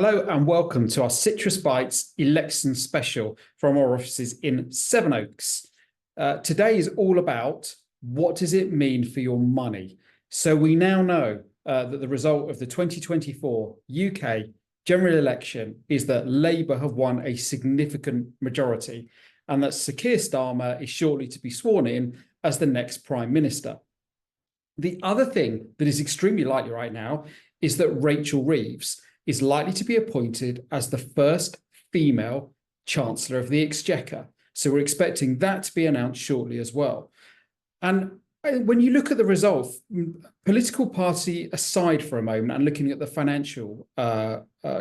Hello and welcome to our Citrus Bites election special from our offices in Sevenoaks. Today is all about what does it mean for your money. So we now know that the result of the 2024 UK general election is that Labour have won a significant majority and that Sir Keir Starmer is shortly to be sworn in as the next Prime Minister. The other thing that is extremely likely right now is that Rachel Reeves is likely to be appointed as the first female Chancellor of the Exchequer. So we're expecting that to be announced shortly as well. And when you look at the result, political party aside for a moment and looking at the financial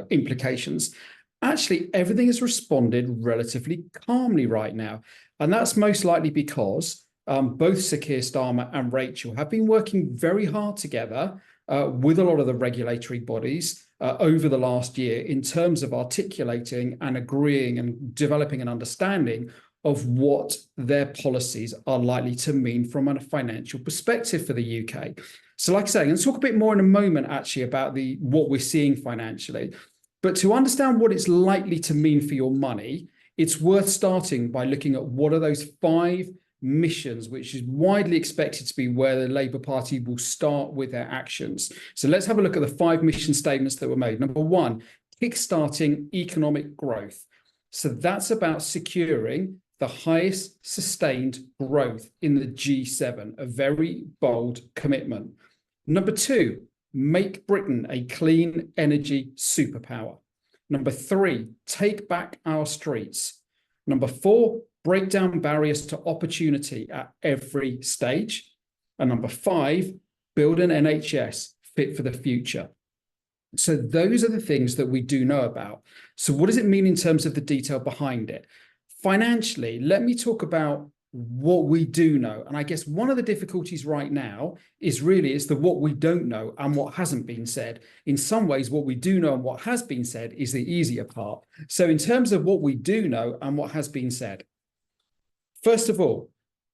implications, actually everything has responded relatively calmly right now. And that's most likely because both Sir Keir Starmer and Rachel have been working very hard together with a lot of the regulatory bodies over the last year in terms of articulating and agreeing and developing an understanding of what their policies are likely to mean from a financial perspective for the UK. So like I say, I'm going to talk a bit more in a moment actually about what we're seeing financially. But to understand what it's likely to mean for your money, it's worth starting by looking at what are those 5 missions, which is widely expected to be where the Labour Party will start with their actions. So let's have a look at the 5 mission statements that were made. Number 1, kickstarting economic growth. So that's about securing the highest sustained growth in the G7, a very bold commitment. Number 2, make Britain a clean energy superpower. Number 3, take back our streets. Number 4, break down barriers to opportunity at every stage. And number 5, build an NHS fit for the future. So those are the things that we do know about. So what does it mean in terms of the detail behind it? Financially, let me talk about what we do know. And I guess one of the difficulties right now is the what we don't know and what hasn't been said. In some ways, what we do know and what has been said is the easier part. So in terms of what we do know and what has been said, first of all,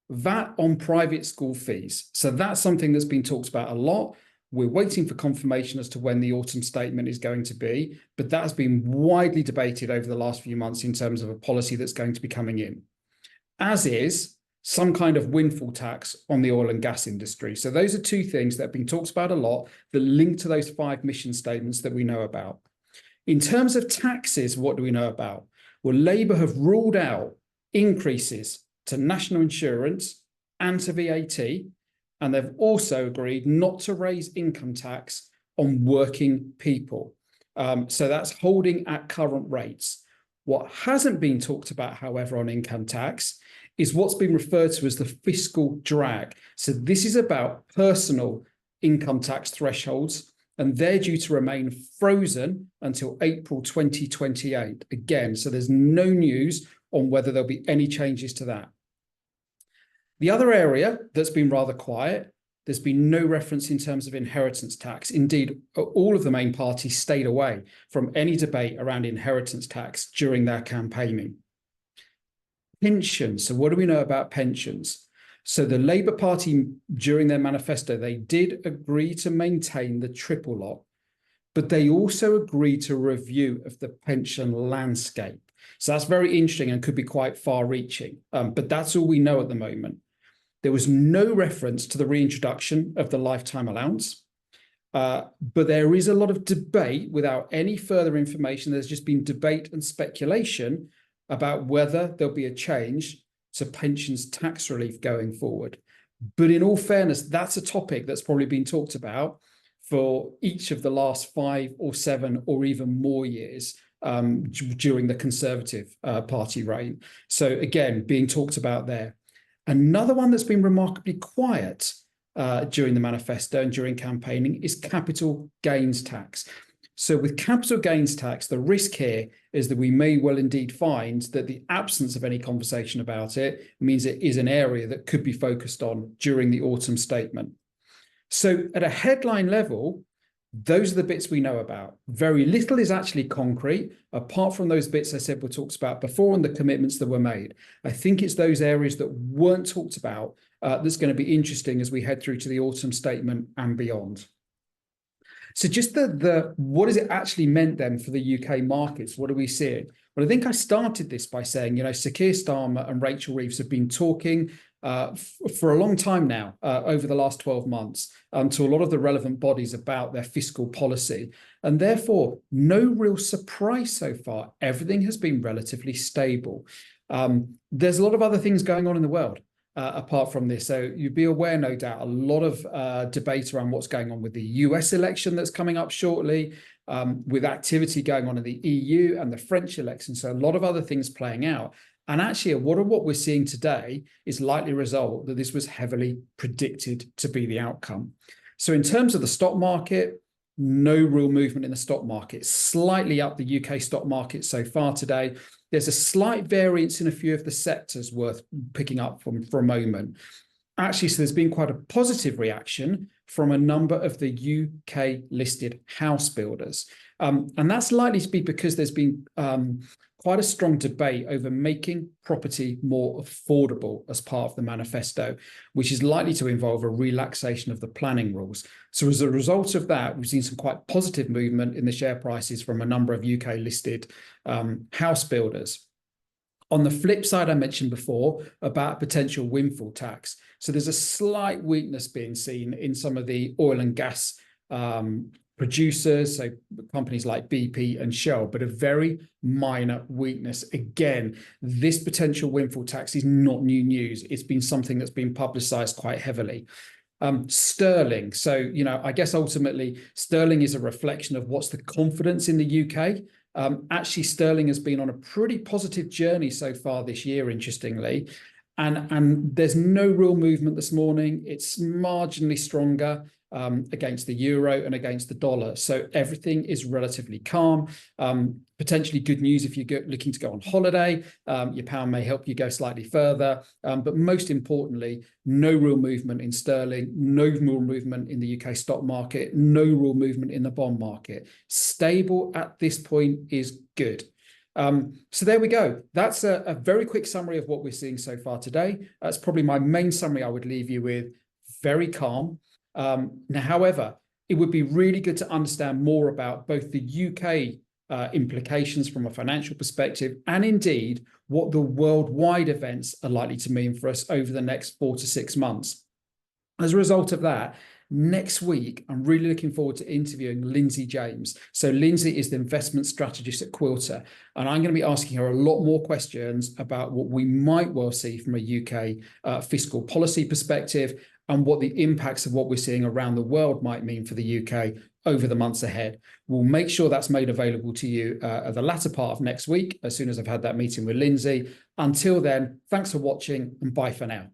VAT on private school fees. So that's something that's been talked about a lot. We're waiting for confirmation as to when the autumn statement is going to be, but that has been widely debated over the last few months in terms of a policy that's going to be coming in, as is some kind of windfall tax on the oil and gas industry. So those are 2 things that have been talked about a lot that link to those 5 mission statements that we know about. In terms of taxes, what do we know about? Well, Labour have ruled out increases to national insurance and to VAT, and they've also agreed not to raise income tax on working people. So that's holding at current rates. What hasn't been talked about, however, on income tax is what's been referred to as the fiscal drag. So this is about personal income tax thresholds, and they're due to remain frozen until April 2028. Again, so there's no news on whether there'll be any changes to that. The other area that's been rather quiet, there's been no reference in terms of inheritance tax. Indeed, all of the main parties stayed away from any debate around inheritance tax during their campaigning. Pensions. So what do we know about pensions? So the Labour Party, during their manifesto, they did agree to maintain the triple lock, but they also agreed to a review of the pension landscape. So that's very interesting and could be quite far-reaching, but that's all we know at the moment. There was no reference to the reintroduction of the lifetime allowance, but there is a lot of debate without any further information. There's just been debate and speculation about whether there'll be a change to pensions tax relief going forward. But in all fairness, that's a topic that's probably been talked about for each of the last 5 or 7 or even more years during the Conservative Party reign. So again, being talked about there. Another one that's been remarkably quiet during the manifesto and during campaigning is capital gains tax. So with capital gains tax, the risk here is that we may well indeed find that the absence of any conversation about it means it is an area that could be focused on during the autumn statement. So at a headline level, those are the bits we know about. Very little is actually concrete, apart from those bits I said were talked about before and the commitments that were made. I think it's those areas that weren't talked about that's going to be interesting as we head through to the autumn statement and beyond. So just what has it actually meant then for the UK markets? What are we seeing? Well, I think I started this by saying, Sir Keir Starmer and Rachel Reeves have been talking for a long time now, over the last 12 months, to a lot of the relevant bodies about their fiscal policy. And therefore, no real surprise so far. Everything has been relatively stable. There's a lot of other things going on in the world. Apart from this. So you'd be aware, no doubt, a lot of debate around what's going on with the US election that's coming up shortly, with activity going on in the EU and the French election. So a lot of other things playing out. And actually, what we're seeing today is likely a result that this was heavily predicted to be the outcome. So in terms of the stock market, no real movement in the stock market, slightly up the UK stock market so far today. There's a slight variance in a few of the sectors worth picking up for a moment. Actually, so there's been quite a positive reaction from a number of the UK listed house builders. And that's likely to be because there's been quite a strong debate over making property more affordable as part of the manifesto, which is likely to involve a relaxation of the planning rules. So as a result of that, we've seen some quite positive movement in the share prices from a number of UK listed house builders. On the flip side, I mentioned before about potential windfall tax. So there's a slight weakness being seen in some of the oil and gas producers, so companies like BP and Shell, but a very minor weakness. Again, this potential windfall tax is not new news. It's been something that's been publicized quite heavily. Sterling. So, I guess ultimately sterling is a reflection of what's the confidence in the UK. Actually, sterling has been on a pretty positive journey so far this year, interestingly. And there's no real movement this morning. It's marginally stronger against the euro and against the dollar. So everything is relatively calm. Potentially good news if you're looking to go on holiday. Your pound may help you go slightly further. But most importantly, no real movement in sterling, no real movement in the UK stock market, no real movement in the bond market. Stable at this point is good. So there we go. That's a very quick summary of what we're seeing so far today. That's probably my main summary I would leave you with. Very calm. Now, however, it would be really good to understand more about both the UK implications from a financial perspective and indeed what the worldwide events are likely to mean for us over the next 4 to 6 months. As a result of that, next week, I'm really looking forward to interviewing Lindsay James. So Lindsay is the investment strategist at Quilter, and I'm going to be asking her a lot more questions about what we might well see from a UK fiscal policy perspective and what the impacts of what we're seeing around the world might mean for the UK over the months ahead. We'll make sure that's made available to you at the latter part of next week, as soon as I've had that meeting with Lindsay. Until then, thanks for watching and bye for now.